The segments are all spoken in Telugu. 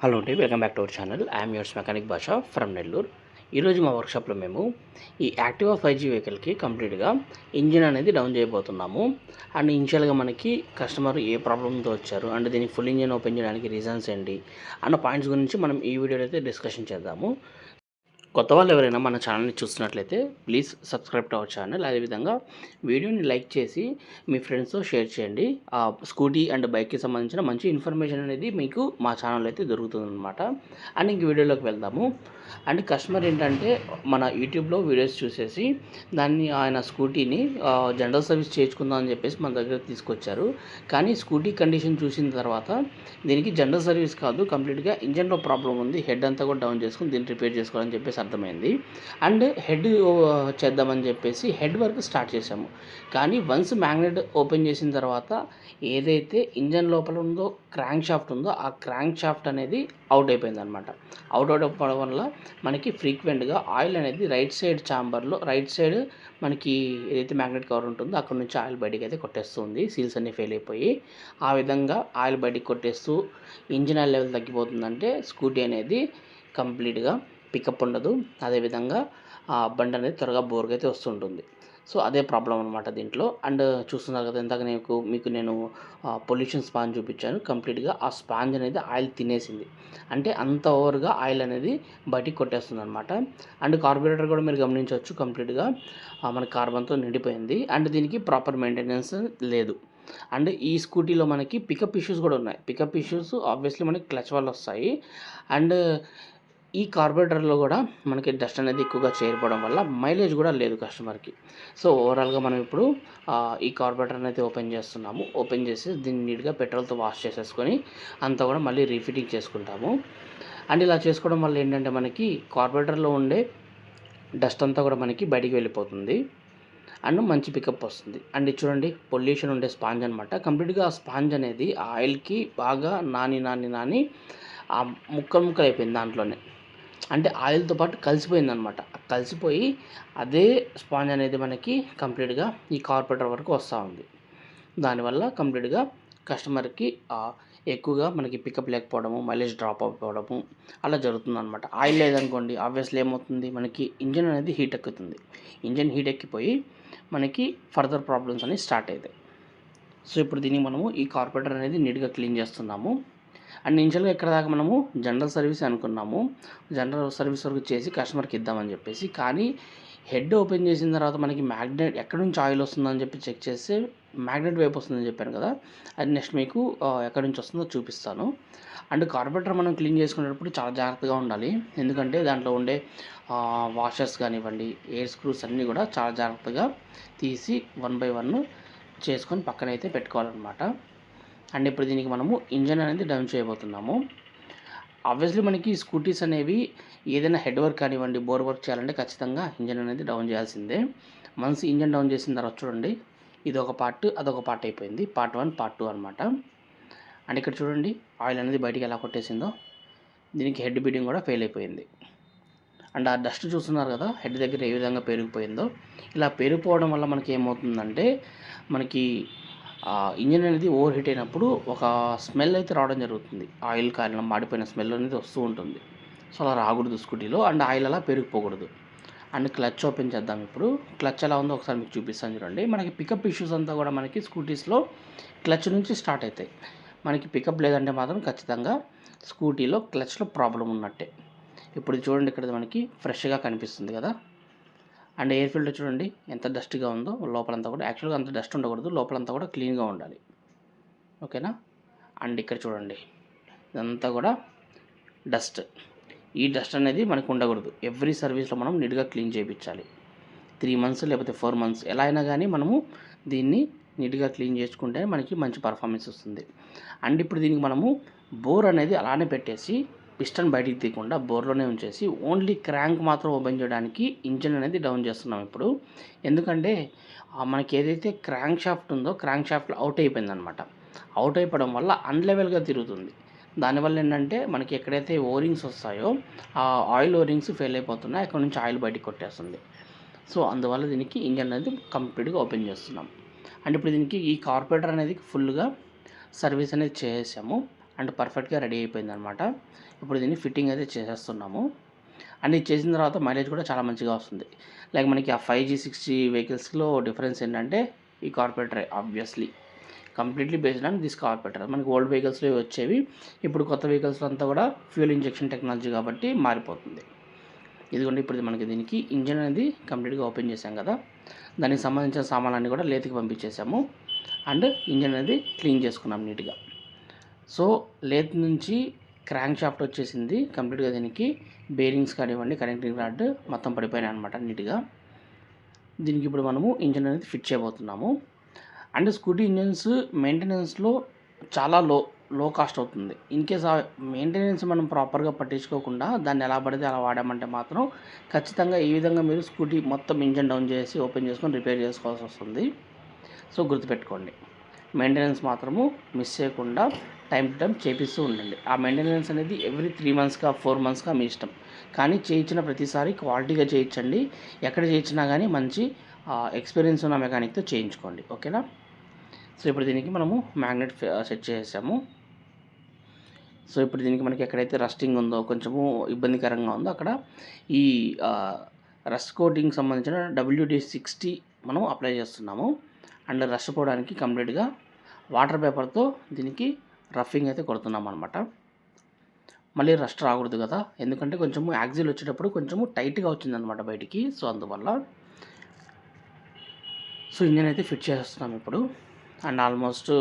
హలో అండి, welcome back to our channel. I'm yours mechanic భాష ఫ్రమ్ నెల్లూరు. ఈరోజు మా వర్క్షాప్లో మేము ఈ యాక్టివా 5G వెహికల్కి కంప్లీట్గా ఇంజిన్ అనేది డౌన్ చేయబోతున్నాము. అండ్ ఇనిషియల్గా మనకి కస్టమర్ ఏ ప్రాబ్లంతో వచ్చారు అండ్ దీనికి ఫుల్ ఇంజిన్ ఓపెన్ చేయడానికి రీజన్స్ ఏంటి అన్న పాయింట్స్ గురించి మనం ఈ వీడియోలో అయితే డిస్కషన్ చేద్దాము. కొత్త వాళ్ళు ఎవరైనా మన ఛానల్ని చూస్తున్నట్లయితే please subscribe to our channel. అదేవిధంగా వీడియోని లైక్ చేసి మీ ఫ్రెండ్స్తో షేర్ చేయండి. ఆ స్కూటీ అండ్ బైక్కి సంబంధించిన మంచి ఇన్ఫర్మేషన్ అనేది మీకు మా ఛానల్ అయితే దొరుకుతుందన్నమాట. అండ్ ఇంక వీడియోలోకి వెళ్దాము. అండ్ కస్టమర్ ఏంటంటే మన యూట్యూబ్లో వీడియోస్ చూసేసి దాన్ని ఆయన స్కూటీని జనరల్ సర్వీస్ చేయించుకుందాం అని చెప్పేసి మన దగ్గర తీసుకొచ్చారు. కానీ స్కూటీ కండిషన్ చూసిన తర్వాత దీనికి జనరల్ సర్వీస్ కాదు, కంప్లీట్గా ఇంజన్లో ప్రాబ్లం ఉంది, హెడ్ అంతా కూడా డౌన్ చేసుకుని దీన్ని రిపేర్ చేసుకోవాలని చెప్పేసి అర్థమైంది. అండ్ హెడ్ చేద్దామని చెప్పేసి హెడ్ వర్క్ స్టార్ట్ చేసాము. కానీ వన్స్ మ్యాగ్నెట్ ఓపెన్ చేసిన తర్వాత ఏదైతే ఇంజన్ లోపల ఉందో క్రాంక్ షాఫ్ట్ ఉందో ఆ క్రాంక్ షాఫ్ట్ అనేది అవుట్ అయిపోయింది అనమాట. అవుట్ అయిపోవడం వల్ల మనకి ఫ్రీక్వెంట్గా ఆయిల్ అనేది రైట్ సైడ్ ఛాంబర్లో రైట్ సైడ్ మనకి ఏదైతే మ్యాగ్నెట్ కవర్ ఉంటుందో అక్కడ నుంచి ఆయిల్ బయటికి అయితే కొట్టేస్తుంది. సీల్స్ అన్నీ ఫెయిల్ అయిపోయి ఆ విధంగా ఆయిల్ బయటికి కొట్టేస్తూ ఇంజిన్ ఆయిల్ లెవెల్ తగ్గిపోతుందంటే స్కూటీ అనేది కంప్లీట్గా పికప్ ఉండదు. అదేవిధంగా బండి అనేది త్వరగా బోర్గా అయితే వస్తుంటుంది. సో అదే ప్రాబ్లం అనమాట దీంట్లో. అండ్ చూస్తున్నారు కదా, ఇందాక మీకు నేను పొల్యూషన్ స్పాంజ్ చూపించాను. కంప్లీట్గా ఆ స్పాంజ్ అనేది ఆయిల్ తినేసింది. అంటే అంత ఓవర్గా ఆయిల్ అనేది బయటికి కొట్టేస్తుంది అనమాట. అండ్ కార్బొరేటర్ కూడా మీరు గమనించవచ్చు, కంప్లీట్గా మన కార్బన్తో నిండిపోయింది. అండ్ దీనికి ప్రాపర్ మెయింటెనెన్స్ లేదు. అండ్ ఈ స్కూటీలో మనకి పికప్ ఇష్యూస్ కూడా ఉన్నాయి. పికప్ ఇష్యూస్ ఆబ్వియస్లీ మనకి క్లచ్ వల్ల వస్తాయి. అండ్ ఈ కార్బొరేటర్లో కూడా మనకి డస్ట్ అనేది ఎక్కువగా చేరిపోవడం వల్ల మైలేజ్ కూడా లేదు కస్టమర్కి. సో ఓవరాల్గా మనం ఇప్పుడు ఈ కార్బొరేటర్ అనేది ఓపెన్ చేస్తున్నాము. ఓపెన్ చేసి దీన్ని నీట్గా పెట్రోల్తో వాష్ చేసేసుకొని అంతా కూడా మళ్ళీ రీఫిటింగ్ చేసుకుంటాము. అండ్ ఇలా చేసుకోవడం వల్ల ఏంటంటే మనకి కార్బొరేటర్లో ఉండే డస్ట్ అంతా కూడా మనకి బయటికి వెళ్ళిపోతుంది అండ్ మంచి పికప్ వస్తుంది. అండ్ ఇది చూడండి, పొల్యూషన్ ఉండే స్పాంజ్ అనమాట. కంప్లీట్గా ఆ స్పాంజ్ అనేది ఆయిల్కి బాగా నాని ఆ ముక్కలు అయిపోయింది దాంట్లోనే. అంటే ఆయిల్తో పాటు కలిసిపోయిందనమాట. కలిసిపోయి అదే స్పాంజ్ అనేది మనకి కంప్లీట్గా ఈ కార్బొరేటర్ వరకు వస్తూ ఉంది. దానివల్ల కంప్లీట్గా కస్టమర్కి ఎక్కువగా మనకి పికప్ లేకపోవడము, మైలేజ్ డ్రాప్ అయిపోవడము అలా జరుగుతుందన్నమాట. ఆయిల్ లేదనుకోండి, ఆబ్వియస్లీ ఏమవుతుంది, మనకి ఇంజిన్ అనేది హీట్ ఎక్కుతుంది. ఇంజిన్ హీట్ ఎక్కిపోయి మనకి ఫర్దర్ ప్రాబ్లమ్స్ అనేవి స్టార్ట్ అవుతాయి. సో ఇప్పుడు దీనికి మనము ఈ కార్బొరేటర్ అనేది నీట్గా క్లీన్ చేస్తున్నాము. అండ్ ఇనిషియల్గా ఇక్కడ దాకా మనము జనరల్ సర్వీస్ అనుకున్నాము. జనరల్ సర్వీస్ వరకు చేసి కస్టమర్కి ఇద్దామని చెప్పేసి. కానీ హెడ్ ఓపెన్ చేసిన తర్వాత మనకి మ్యాగ్నెట్ ఎక్కడి నుంచి ఆయిల్ వస్తుందని చెప్పి చెక్ చేస్తే మ్యాగ్నెట్ వైపు వస్తుందని చెప్పాను కదా, అది నెక్స్ట్ మీకు ఎక్కడి నుంచి వస్తుందో చూపిస్తాను. అండ్ కార్బొరేటర్ మనం క్లీన్ చేసుకునేటప్పుడు చాలా జాగ్రత్తగా ఉండాలి. ఎందుకంటే దాంట్లో ఉండే వాషర్స్ కానివ్వండి, ఎయిర్ స్క్రూస్ అన్నీ కూడా చాలా జాగ్రత్తగా తీసి 1 by 1 చేసుకొని పక్కనైతే పెట్టుకోవాలన్నమాట. అండ్ ఇప్పుడు దీనికి మనము ఇంజన్ అనేది డౌన్ చేయబోతున్నాము. ఆబ్వియస్లీ మనకి స్కూటీస్ అనేవి ఏదైనా హెడ్ వర్క్ కానివ్వండి, బోర్ వర్క్ చేయాలంటే ఖచ్చితంగా ఇంజన్ అనేది డౌన్ చేయాల్సిందే. వన్స్ ఇంజన్ డౌన్ చేసిన తర్వాత చూడండి, ఇది ఒక పార్ట్ అదొక పార్ట్ అయిపోయింది. పార్ట్ 1 పార్ట్ 2 అనమాట. అండ్ ఇక్కడ చూడండి ఆయిల్ అనేది బయటికి ఎలా కొట్టేసిందో. దీనికి హెడ్ బీడింగ్ కూడా ఫెయిల్ అయిపోయింది. అండ్ ఆ డస్ట్ చూస్తున్నారు కదా, హెడ్ దగ్గర ఏ విధంగా పెరిగిపోయిందో. ఇలా పెరిగిపోవడం వల్ల మనకి ఏమవుతుందంటే మనకి ఇంజిన్ అనేది ఓవర్ హీట్ అయినప్పుడు ఒక స్మెల్ అయితే రావడం జరుగుతుంది. ఆయిల్ కారణం మాడిపోయిన స్మెల్ అనేది వస్తూ ఉంటుంది. సో అలా రాకూడదు స్కూటీలో. అండ్ ఆయిల్ అలా పెరిగిపోకూడదు. అండ్ క్లచ్ ఓపెన్ చేద్దాం ఇప్పుడు. క్లచ్ ఎలా ఉందో ఒకసారి మీకు చూపిస్తాను చూడండి. మనకి పికప్ ఇష్యూస్ అంతా కూడా మనకి స్కూటీస్లో క్లచ్ నుంచి స్టార్ట్ అవుతాయి. మనకి పికప్ లేదంటే మాత్రం ఖచ్చితంగా స్కూటీలో క్లచ్లో ప్రాబ్లం ఉన్నట్టే. ఇప్పుడు చూడండి, ఇక్కడ మనకి ఫ్రెష్గా కనిపిస్తుంది కదా. అండ్ ఎయిర్ ఫిల్టర్ చూడండి ఎంత డస్ట్గా ఉందో. లోపలంతా కూడా యాక్చువల్గా అంత డస్ట్ ఉండకూడదు, లోపలంతా కూడా క్లీన్గా ఉండాలి. ఓకేనా. అండ్ ఇక్కడ చూడండి, ఇదంతా కూడా డస్ట్. ఈ డస్ట్ అనేది మనకు ఉండకూడదు. ఎవ్రీ సర్వీస్లో మనం నీట్గా క్లీన్ చేయించాలి. 3 months లేకపోతే 4 months ఎలా అయినా కానీ మనము దీన్ని నీట్గా క్లీన్ చేసుకుంటే మనకి మంచి పర్ఫార్మెన్స్ వస్తుంది. అండ్ ఇప్పుడు దీనికి మనము బోర్ అనేది అలానే పెట్టేసి పిస్టన్ బయటికి తీయకుండా బోర్లోనే ఉంచేసి ఓన్లీ క్రాంక్ మాత్రం ఓపెన్ చేయడానికి ఇంజిన్ అనేది డౌన్ చేస్తున్నాం ఇప్పుడు. ఎందుకంటే మనకి ఏదైతే క్రాంక్ షాఫ్ట్ ఉందో క్రాంక్ షాఫ్ట్లో అవుట్ అయిపోయిందనమాట. అవుట్ అయిపోవడం వల్ల అన్లెవెల్గా తిరుగుతుంది. దానివల్ల ఏంటంటే మనకి ఎక్కడైతే ఓరింగ్స్ వస్తాయో ఆ ఆయిల్ ఓరింగ్స్ ఫెయిల్ అయిపోతున్నాయి, అక్కడ నుంచి ఆయిల్ బయటికి కొట్టేస్తుంది. సో అందువల్ల దీనికి ఇంజిన్ అనేది కంప్లీట్గా ఓపెన్ చేస్తున్నాం. అండ్ ఇప్పుడు దీనికి ఈ కార్బొరేటర్ అనేది ఫుల్గా సర్వీస్ అనేది చేసాము. అండ్ పర్ఫెక్ట్గా రెడీ అయిపోయిందనమాట. ఇప్పుడు దీన్ని ఫిట్టింగ్ అయితే చేసేస్తున్నాము. అండ్ ఇది చేసిన తర్వాత మైలేజ్ కూడా చాలా మంచిగా వస్తుంది. లైక్ మనకి ఆ 5G 6G వెహికల్స్లో డిఫరెన్స్ ఏంటంటే ఈ కార్పొరేటరే obviously completely based on this carburettor. మనకి ఓల్డ్ వెహికల్స్లో వచ్చేవి ఇప్పుడు కొత్త వెహికల్స్లో అంతా కూడా ఫ్యూయల్ ఇంజెక్షన్ టెక్నాలజీ కాబట్టి మారిపోతుంది. ఇదిగోండి ఇప్పుడు మనకి దీనికి ఇంజన్ అనేది కంప్లీట్గా ఓపెన్ చేసాం కదా, దానికి సంబంధించిన సామాన్లన్నీ కూడా లేత్కి పంపించేసాము. అండ్ ఇంజన్ అనేది క్లీన్ చేసుకున్నాం నీట్గా. సో లేత్ నుంచి క్రాంక్ షాఫ్ట్ వచ్చేసింది కంప్లీట్గా. దీనికి బేరింగ్స్ కానివ్వండి, కనెక్టింగ్ రాడ్ మొత్తం పడిపోయినాయి అనమాట నీట్గా. దీనికి ఇప్పుడు మనము ఇంజన్ అనేది ఫిట్ చేయబోతున్నాము. అండ్ స్కూటీ ఇంజన్స్ మెయింటెనెన్స్లో చాలా లో కాస్ట్ అవుతుంది. ఇన్కేస్ ఆ మెయింటెనెన్స్ మనం ప్రాపర్గా పట్టించుకోకుండా దాన్ని ఎలా పడితే అలా వాడామంటే మాత్రం ఖచ్చితంగా ఈ విధంగా మీరు స్కూటీ మొత్తం ఇంజన్ డౌన్ చేసి ఓపెన్ చేసుకొని రిపేర్ చేసుకోవాల్సి వస్తుంది. సో గుర్తుపెట్టుకోండి, మెయింటెనెన్స్ మాత్రము మిస్ చేయకుండా టైం టు టైం చేపిస్తూ ఉండండి. ఆ మెయింటెనెన్స్ అనేది ఎవ్రీ 3 మంత్స్గా 4 మంత్స్గా మీ ఇష్టం, కానీ చేయించిన ప్రతిసారి క్వాలిటీగా చేయించండి. ఎక్కడ చేయించినా కానీ మంచి ఎక్స్పీరియన్స్ ఉన్న మెకానిక్తో చేయించుకోండి, ఓకేనా. సో ఇప్పుడు దీనికి మనము మ్యాగ్నెట్ సెట్ చేసాము. సో ఇప్పుడు దీనికి మనకి ఎక్కడైతే రస్టింగ్ ఉందో, కొంచెము ఇబ్బందికరంగా ఉందో అక్కడ ఈ రస్ట్ కోటింగ్ సంబంధించిన WD-60 మనం అప్లై చేస్తున్నాము. అండ్ రస్ట్ పోవడానికి కంప్లీట్గా వాటర్ పేపర్తో దీనికి రఫింగ్ అయితే కొడుతున్నాం అనమాట. మళ్ళీ రస్ట్ రాకూడదు కదా, ఎందుకంటే కొంచెము యాక్సిల్ వచ్చేటప్పుడు కొంచెము టైట్గా వచ్చిందనమాట బయటికి. సో అందువల్ల సో ఇంజన్ అయితే ఫిట్ చేస్తున్నాం ఇప్పుడు. అండ్ ఆల్మోస్ట్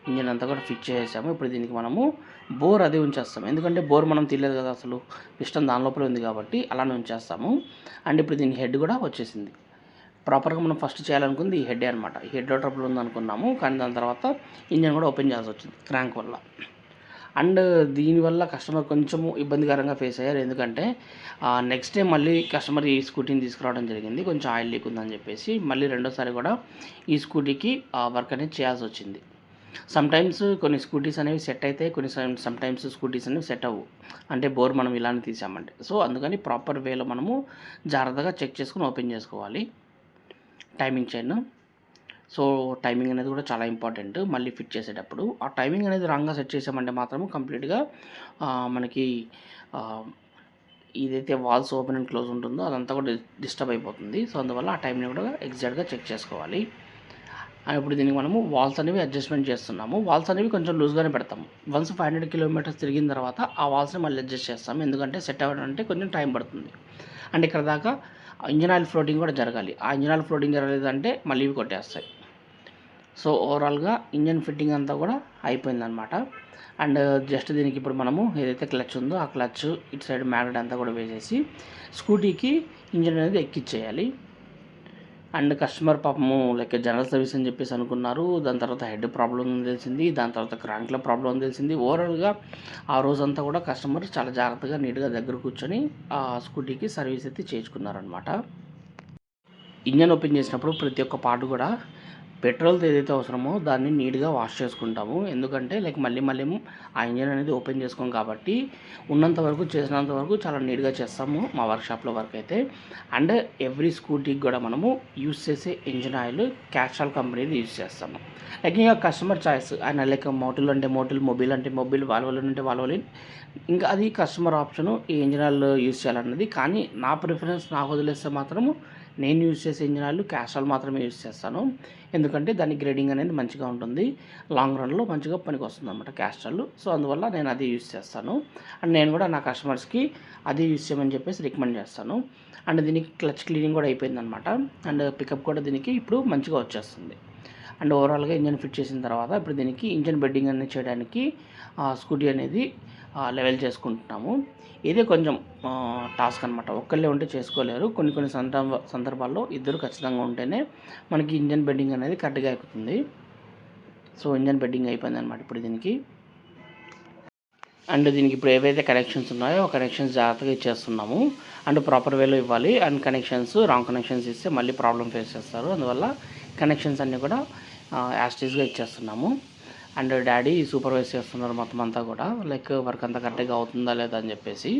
ఇంజన్ అంతా కూడా ఫిట్ చేసాము. ఇప్పుడు దీనికి మనము బోర్ అది ఉంచేస్తాం, ఎందుకంటే బోర్ మనం తీయలేదు కదా, అసలు పిస్టన్ దాని లోపల ఉంది కాబట్టి అలానే ఉంచేస్తాము. అండ్ ఇప్పుడు దీని హెడ్ కూడా వచ్చేసింది. ప్రాపర్గా మనం ఫస్ట్ చేయాలనుకుంది ఈ హెడ్ అనమాట. ఈ హెడ్లో ట్రబుల్ ఉందనుకున్నాము, కానీ దాని తర్వాత ఇంజన్ కూడా ఓపెన్ చేయాల్సి వచ్చింది క్రాంక్ వల్ల. అండ్ దీనివల్ల కస్టమర్ కొంచెము ఇబ్బందికరంగా ఫేస్ అయ్యారు, ఎందుకంటే నెక్స్ట్ డే మళ్ళీ కస్టమర్ ఈ స్కూటీని తీసుకురావడం జరిగింది. కొంచెం ఆయిల్ లీక్ ఉందని చెప్పేసి మళ్ళీ రెండోసారి కూడా ఈ స్కూటీకి వర్క్ అనేది చేయాల్సి వచ్చింది. సమ్టైమ్స్ కొన్ని స్కూటీస్ అనేవి సెట్ అవుతాయి, కొన్ని సమ్టైమ్స్ స్కూటీస్ అనేవి సెట్ అవ్వు, అంటే బోర్ మనం ఇలానే తీసామంటే. సో అందుకని ప్రాపర్ వేలో మనము జాగ్రత్తగా చెక్ చేసుకుని ఓపెన్ చేసుకోవాలి టైమింగ్ చైన్. సో టైమింగ్ అనేది కూడా చాలా ఇంపార్టెంట్ మళ్ళీ ఫిట్ చేసేటప్పుడు. ఆ టైమింగ్ అనేది రాంగ్గా సెట్ చేసామంటే మాత్రము కంప్లీట్గా మనకి ఏదైతే వాల్స్ ఓపెన్ అండ్ క్లోజ్ ఉంటుందో అదంతా కూడా డిస్టర్బ్ అయిపోతుంది. సో అందువల్ల ఆ టైంని కూడా ఎగ్జాక్ట్గా చెక్ చేసుకోవాలి. ఇప్పుడు దీనికి మనము వాల్స్ అనేవి అడ్జస్ట్మెంట్ చేస్తున్నాము. వాల్స్ అనేవి కొంచెం లూజ్గానే పెడతాము. వన్స్ 500 కిలోమీటర్స్ తిరిగిన తర్వాత ఆ వాల్స్ని మళ్ళీ అడ్జస్ట్ చేస్తాము, ఎందుకంటే సెట్ అవ్వడం అంటే కొంచెం టైం పడుతుంది. అండ్ ఇక్కడ దాకా ఇంజిన్ ఆయిల్ ఫ్లోటింగ్ కూడా జరగాలి. ఆ ఇంజిన్ ఆయిల్ ఫ్లోటింగ్ జరగలేదంటే మళ్ళీ ఇవి కొట్టేస్తాయి. సో ఓవరాల్గా ఇంజన్ ఫిట్టింగ్ అంతా కూడా అయిపోయిందనమాట. అండ్ జస్ట్ దీనికి ఇప్పుడు మనము ఏదైతే క్లచ్ ఉందో ఆ క్లచ్ ఇటు సైడ్ మ్యాగ్నెట్ అంతా కూడా వేసేసి స్కూటీకి ఇంజన్ అనేది ఎక్కిచ్చేయాలి. అండ్ కస్టమర్ పాపము లైక్ జనరల్ సర్వీస్ అని చెప్పేసి అనుకున్నారు. దాని తర్వాత హెడ్ ప్రాబ్లం తెలిసింది, దాని తర్వాత క్రాంక్లో ప్రాబ్లం తెలిసింది. ఓవరాల్గా ఆ రోజంతా కూడా కస్టమర్ చాలా జాగ్రత్తగా నీట్గా దగ్గర కూర్చొని ఆ స్కూటీకి సర్వీస్ అయితే చేయించుకున్నారనమాట. ఇంజన్ ఓపెన్ చేసినప్పుడు ప్రతి ఒక్క పార్ట్ కూడా పెట్రోల్తో ఏదైతే అవసరమో దాన్ని నీట్గా వాష్ చేసుకుంటాము, ఎందుకంటే లైక్ మళ్ళీ ఆ ఇంజన్ అనేది ఓపెన్ చేసుకోం కాబట్టి ఉన్నంత వరకు చేసినంత వరకు చాలా నీట్గా చేస్తాము మా వర్క్షాప్లో వర్క్ అయితే. అండ్ ఎవ్రీ స్కూటీకి కూడా మనము యూస్ చేసే ఇంజన్ ఆయిల్ క్యాస్ట్రాల్ కంపెనీది యూస్ చేస్తాము. లైక్ ఇంకా కస్టమర్ చాయిస్, ఆయన లైక్ మోటిల్ అంటే మోటిల్, మొబైల్ అంటే మొబైల్, వాల్వోలిన్ అంటే వాల్వోలిన్, ఇంకా అది కస్టమర్ ఆప్షను ఈ ఇంజన్ ఆయిల్ యూస్ చేయాలన్నది. కానీ నా ప్రిఫరెన్స్ నాకు వదిలేస్తే మాత్రము నేను యూజ్ చేసే ఇంజన్ ఆయిల్ క్యాస్ట్రాల్ మాత్రమే యూజ్ చేస్తాను, ఎందుకంటే దాని గ్రేడింగ్ అనేది మంచిగా ఉంటుంది, లాంగ్ రన్లో మంచిగా పనికి వస్తుంది అనమాట క్యాస్ట్రాల్. సో అందువల్ల నేను అది యూజ్ చేస్తాను. అండ్ నేను కూడా నా కస్టమర్స్కి అది యూజ్ చేయమని చెప్పేసి రికమెండ్ చేస్తాను. అండ్ దీనికి క్లచ్ క్లీనింగ్ కూడా అయిపోయిందనమాట. అండ్ పికప్ కూడా దీనికి ఇప్పుడు మంచిగా వచ్చేస్తుంది. అండ్ ఓవరాల్గా ఇంజన్ ఫిట్ చేసిన తర్వాత ఇప్పుడు దీనికి ఇంజన్ బెడ్డింగ్ అనేది చేయడానికి స్కూటీ అనేది లెవెల్ చేసుకుంటున్నాము. ఇదే కొంచెం టాస్క్ అనమాట, ఒక్కళ్ళే ఉంటే చేసుకోలేరు. కొన్ని సందర్భాల్లో ఇద్దరు ఖచ్చితంగా ఉంటేనే మనకి ఇంజన్ బెడ్డింగ్ అనేది కరెక్ట్గా ఎక్కుతుంది. సో ఇంజన్ బెడ్డింగ్ అయిపోయింది అనమాట ఇప్పుడు దీనికి. అండ్ దీనికి ఇప్పుడు ఏవైతే కనెక్షన్స్ ఉన్నాయో ఆ కనెక్షన్స్ జాగ్రత్తగా ఇచ్చేస్తున్నాము. అండ్ ప్రాపర్ వేలో ఇవ్వాలి. అండ్ కనెక్షన్స్ రాంగ్ కనెక్షన్స్ ఇస్తే మళ్ళీ ప్రాబ్లం ఫేస్ చేస్తారు, అందువల్ల కనెక్షన్స్ అన్నీ కూడా యాస్టీస్గా ఇచ్చేస్తున్నాము. అండ్ డాడీ సూపర్వైజ్ చేస్తున్నారు మొత్తం అంతా కూడా, లైక్ వర్క్ అంతా కరెక్ట్గా అవుతుందా లేదా అని చెప్పేసి.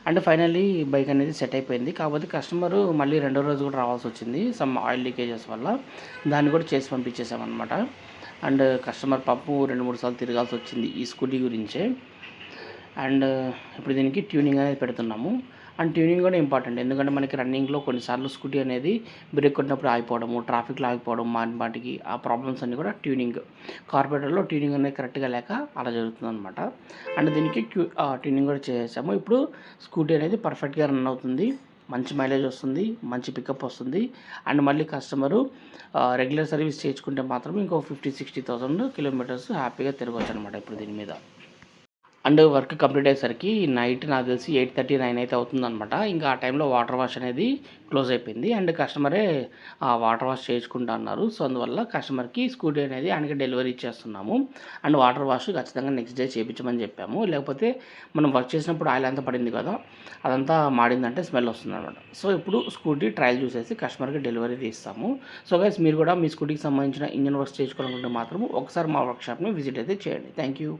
అండ్ ఫైనల్లీ బైక్ అనేది సెట్ అయిపోయింది. కాకపోతే కస్టమరు మళ్ళీ రెండో రోజు కూడా రావాల్సి వచ్చింది సమ్ ఆయిల్ లీకేజెస్ వల్ల, దాన్ని కూడా చేసి పంపించేసామన్నమాట. అండ్ కస్టమర్ పాపం 2-3 సార్లు తిరగాల్సి వచ్చింది ఈ స్కూటీ గురించే. అండ్ ఇప్పుడు దీనికి ట్యూనింగ్ అనేది పెడుతున్నాము. అండ్ ట్యూనింగ్ కూడా ఇంపార్టెంట్, ఎందుకంటే మనకి రన్నింగ్లో కొన్నిసార్లు స్కూటీ అనేది బ్రేక్ కొట్టినప్పుడు ఆగిపోవడము, ట్రాఫిక్లో ఆగిపోవడం, మాటికి ఆ ప్రాబ్లమ్స్ అన్నీ కూడా కార్పొరేటర్లో ట్యూనింగ్ అనేది కరెక్ట్గా లేక అలా జరుగుతుందన్నమాట. అండ్ దీనికి ట్యూనింగ్ కూడా చేసాము. ఇప్పుడు స్కూటీ అనేది పర్ఫెక్ట్గా రన్ అవుతుంది, మంచి మైలేజ్ వస్తుంది, మంచి పికప్ వస్తుంది. అండ్ మళ్ళీ కస్టమరు రెగ్యులర్ సర్వీస్ చేయించుకుంటే మాత్రం ఇంకో 50,000-60,000 కిలోమీటర్స్ హ్యాపీగా తిరగవచ్చు అనమాట ఇప్పుడు దీని మీద. అండ్ వర్క్ కంప్లీట్ అయ్యేసరికి నైట్ నాకు తెలిసి 8:30, 9 అయితే అవుతుందనమాట. ఇంకా ఆ టైంలో వాటర్ వాష్ అనేది క్లోజ్ అయిపోయింది. అండ్ కస్టమరే వాటర్ వాష్ చేయించుకుంటా అన్నారు. సో అందువల్ల కస్టమర్కి స్కూటీ అనేది ఆయనకి డెలివరీ ఇచ్చేస్తున్నాము. అండ్ వాటర్ వాష్ ఖచ్చితంగా నెక్స్ట్ డే చేయించమని చెప్పాము. లేకపోతే మనం వర్క్ చేసినప్పుడు ఆయిల్ అంతా పడింది కదా, అదంతా మాడిందంటే స్మెల్ వస్తుందన్నమాట. సో ఇప్పుడు స్కూటీ ట్రయల్ చూసేసి కస్టమర్కి డెలివరీ ఇస్తాము. సో గైస్, మీరు కూడా మీ స్కూటీకి సంబంధించిన ఇంజన్ వర్క్ చేయించుకోవాలనుకుంటే మాత్రం ఒకసారి మా వర్క్షాప్ని విజిట్ అయితే చేయండి. Thank you.